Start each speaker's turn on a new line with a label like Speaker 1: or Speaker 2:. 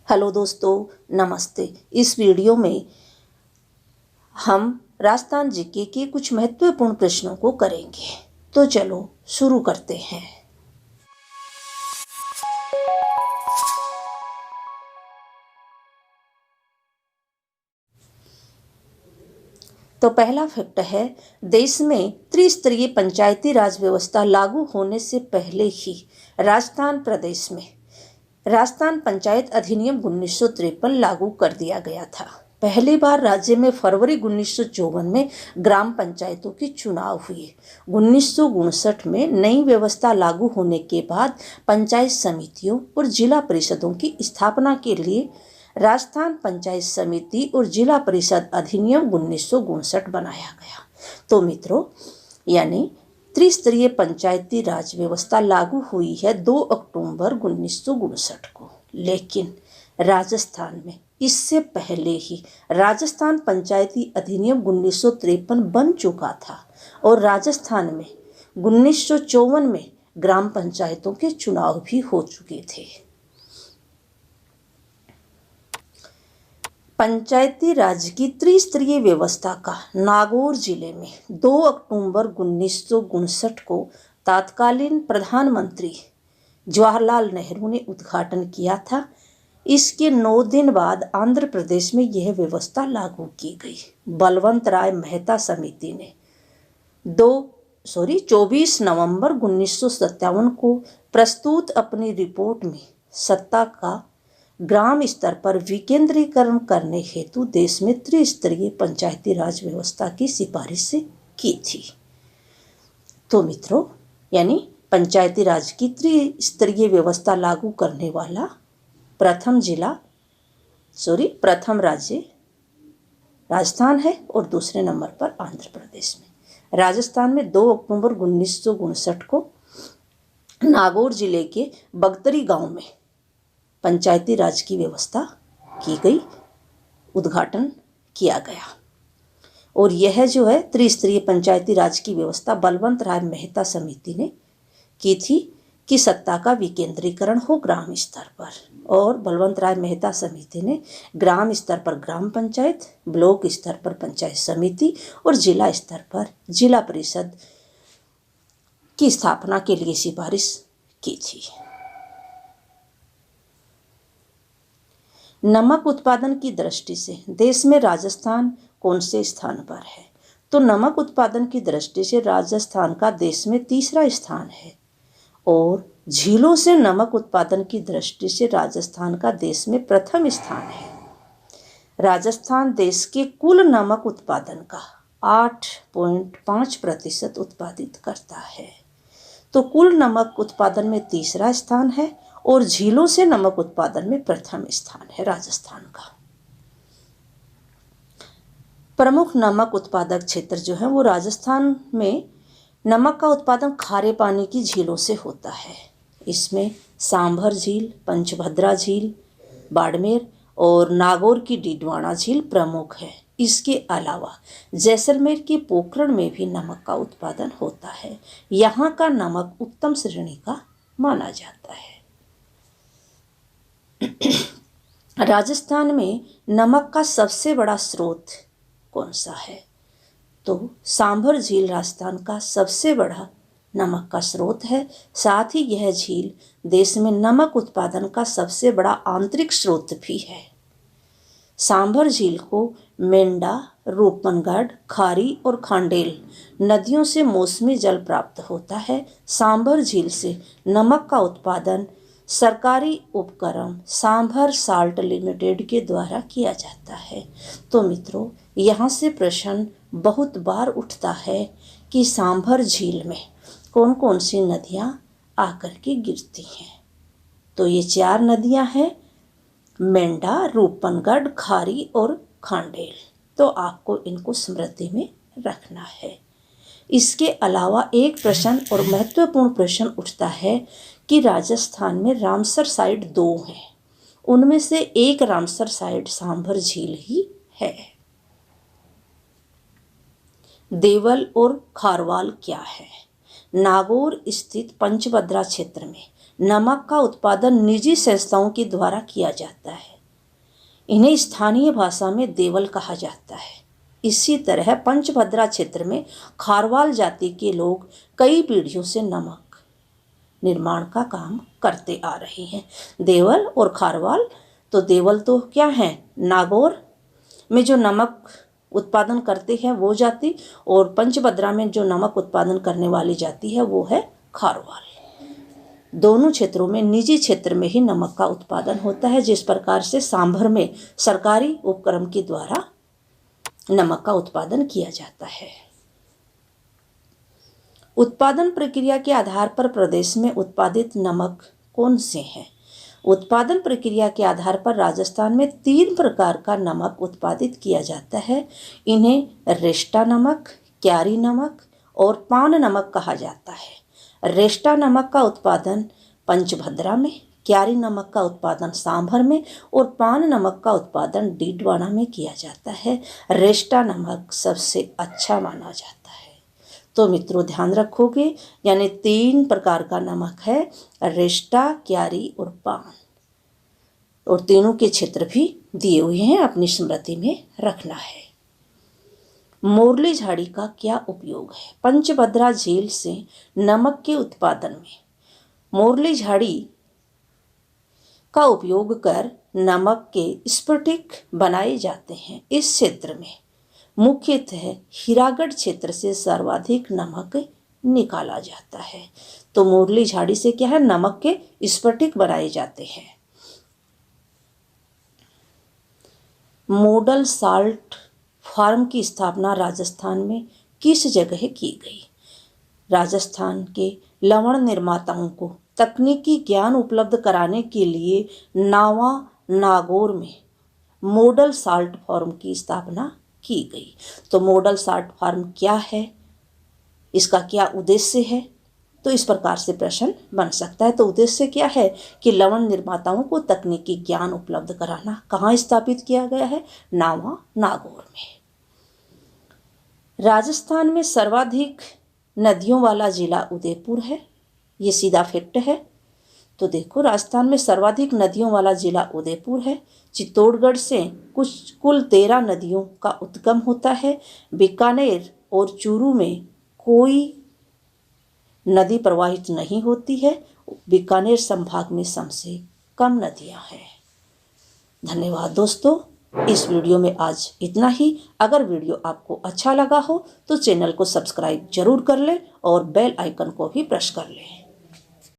Speaker 1: Hello दोस्तों, नमस्ते। इस वीडियो में हम राजस्थान जीके के कुछ महत्वपूर्ण प्रश्नों को करेंगे। तो चलो शुरू करते हैं। तो पहला फैक्ट है, देश में त्रिस्तरीय पंचायती राज व्यवस्था लागू होने से पहले ही राजस्थान प्रदेश में राजस्थान पंचायत अधिनियम 1953 लागू कर दिया गया था। पहली बार राज्य में फरवरी 1954 में ग्राम पंचायतों के चुनाव हुए। 1959 में नई व्यवस्था लागू होने के बाद पंचायत समितियों और जिला परिषदों की स्थापना के लिए राजस्थान पंचायत समिति और जिला परिषद अधिनियम 1959 बनाया गया। तो मित्रों, यानी त्रिस्तरीय पंचायती राज व्यवस्था लागू हुई है 2 अक्टूबर 1959 को। लेकिन राजस्थान में इससे पहले ही राजस्थान पंचायती अधिनियम 1953 बन चुका था और राजस्थान में 1954 में ग्राम पंचायतों के चुनाव भी हो चुके थे। पंचायती राज की त्रिस्तरीय व्यवस्था का नागौर जिले में 2 अक्टूबर 1959 को तत्कालीन प्रधानमंत्री जवाहरलाल नेहरू ने उद्घाटन किया था। इसके 9 दिन बाद आंध्र प्रदेश में यह व्यवस्था लागू की गई। बलवंत राय मेहता समिति ने 24 नवंबर 1957 को प्रस्तुत अपनी रिपोर्ट में सत्ता का ग्राम स्तर पर विकेंद्रीकरण करने हेतु देश में त्रिस्तरीय पंचायती राज व्यवस्था की सिफारिश की थी। तो मित्रों, यानी पंचायती राज की त्रिस्तरीय व्यवस्था लागू करने वाला प्रथम राज्य राजस्थान है और दूसरे नंबर पर आंध्र प्रदेश में। राजस्थान में 2 अक्टूबर 1959 को नागौर जिले के बगतरी गांव में पंचायती राज की व्यवस्था की गई, उद्घाटन किया गया। और यह जो है त्रिस्तरीय पंचायती राज की व्यवस्था बलवंत राय मेहता समिति ने की थी कि सत्ता का विकेंद्रीकरण हो ग्राम स्तर पर। और बलवंत राय मेहता समिति ने ग्राम स्तर पर ग्राम पंचायत, ब्लॉक स्तर पर पंचायत समिति और जिला स्तर पर जिला परिषद की स्थापना के लिए सिफारिश की थी। नमक उत्पादन की दृष्टि से देश में राजस्थान कौन से स्थान पर है? तो नमक उत्पादन की दृष्टि से राजस्थान का देश में तीसरा स्थान है। और झीलों से नमक उत्पादन की दृष्टि से राजस्थान का देश में प्रथम स्थान है। राजस्थान देश के कुल नमक उत्पादन का 8.5% उत्पादित करता है। तो कुल नमक उत्पादन में तीसरा स्थान है और झीलों से नमक उत्पादन में प्रथम स्थान है राजस्थान का। प्रमुख नमक उत्पादक क्षेत्र जो है वो राजस्थान में नमक का उत्पादन खारे पानी की झीलों से होता है। इसमें सांभर झील, पंचभद्रा झील, बाड़मेर और नागौर की डीडवाना झील प्रमुख है। इसके अलावा जैसलमेर के पोखरण में भी नमक का उत्पादन होता है। यहाँ का नमक उत्तम श्रेणी का माना जाता है। राजस्थान में नमक का सबसे बड़ा स्रोत कौन सा है? तो सांभर झील राजस्थान का सबसे बड़ा नमक का स्रोत है। साथ ही यह झील देश में नमक उत्पादन का सबसे बड़ा आंतरिक स्रोत भी है। सांभर झील को मेंढा, रूपनगढ़, खारी और खांडेल नदियों से मौसमी जल प्राप्त होता है। सांभर झील से नमक का उत्पादन सरकारी उपक्रम सांभर साल्ट लिमिटेड के द्वारा किया जाता है। तो मित्रों, यहाँ से प्रश्न बहुत बार उठता है कि सांभर झील में कौन कौन सी नदियाँ आकर के गिरती हैं? तो ये 4 नदियाँ हैं, मेंढा, रूपनगढ़, खारी और खांडेल। तो आपको इनको स्मृति में रखना है। इसके अलावा एक प्रश्न और महत्वपूर्ण प्रश्न उठता है कि राजस्थान में रामसर साइट 2 हैं, उनमें से एक रामसर साइट सांभर झील ही है। देवल और खारवाल क्या है? नागौर स्थित पंचभद्रा क्षेत्र में नमक का उत्पादन निजी संस्थाओं के द्वारा किया जाता है। इन्हें स्थानीय भाषा में देवल कहा जाता है। इसी तरह पंचभद्रा क्षेत्र में खारवाल जाति के लोग कई पीढ़ियों से नमक निर्माण का काम करते आ रहे हैं। देवल और खारवाल, तो देवल तो क्या है, नागौर में जो नमक उत्पादन करते हैं वो जाति, और पंचभद्रा में जो नमक उत्पादन करने वाली जाति है वो है खारवाल। दोनों क्षेत्रों में निजी क्षेत्र में ही नमक का उत्पादन होता है। जिस प्रकार से सांभर में सरकारी उपक्रम के द्वारा नमक का उत्पादन किया जाता है। उत्पादन प्रक्रिया के आधार पर प्रदेश में उत्पादित नमक कौन से हैं? उत्पादन प्रक्रिया के आधार पर राजस्थान में 3 प्रकार का नमक उत्पादित किया जाता है। इन्हें रेष्टा नमक, क्यारी नमक और पान नमक कहा जाता है। रेष्टा नमक का उत्पादन पंचभद्रा में, क्यारी नमक का उत्पादन सांभर में और पान नमक का उत्पादन डीडवाना में किया जाता है। रेष्टा नमक सबसे अच्छा माना जाता है। तो मित्रों ध्यान रखोगे, यानी 3 प्रकार का नमक है, रेष्टा, क्यारी और पान, और तीनों के क्षेत्र भी दिए हुए हैं, अपनी स्मृति में रखना है। मोरली झाड़ी का क्या उपयोग है? पंचभद्रा झील से नमक के उत्पादन में मोरली झाड़ी का उपयोग कर नमक के स्फटिक बनाए जाते हैं। इस क्षेत्र में मुख्यतः हीरागढ़ क्षेत्र से सर्वाधिक नमक निकाला जाता है। तो मोरली झाड़ी से क्या है, नमक के स्फटिक बनाए जाते हैं। मॉडल साल्ट फार्म की स्थापना राजस्थान में किस जगह की गई? राजस्थान के लवण निर्माताओं को तकनीकी ज्ञान उपलब्ध कराने के लिए नावा नागौर में मॉडल साल्ट फार्म की स्थापना की गई। तो मॉडल साल्ट फार्म क्या है, इसका क्या उद्देश्य है? तो इस प्रकार से प्रश्न बन सकता है। तो उद्देश्य क्या है कि लवण निर्माताओं को तकनीकी ज्ञान उपलब्ध कराना। कहाँ स्थापित किया गया है? नावा नागौर में। राजस्थान में सर्वाधिक नदियों वाला जिला उदयपुर है, ये सीधा फैक्ट है। तो देखो, राजस्थान में सर्वाधिक नदियों वाला जिला उदयपुर है। चित्तौड़गढ़ से कुल 13 नदियों का उद्गम होता है। बीकानेर और चूरू में कोई नदी प्रवाहित नहीं होती है। बीकानेर संभाग में सबसे कम नदियां हैं। धन्यवाद दोस्तों, इस वीडियो में आज इतना ही। अगर वीडियो आपको अच्छा लगा हो तो चैनल को सब्सक्राइब जरूर कर लें और बेल आइकन को भी प्रेस कर लें।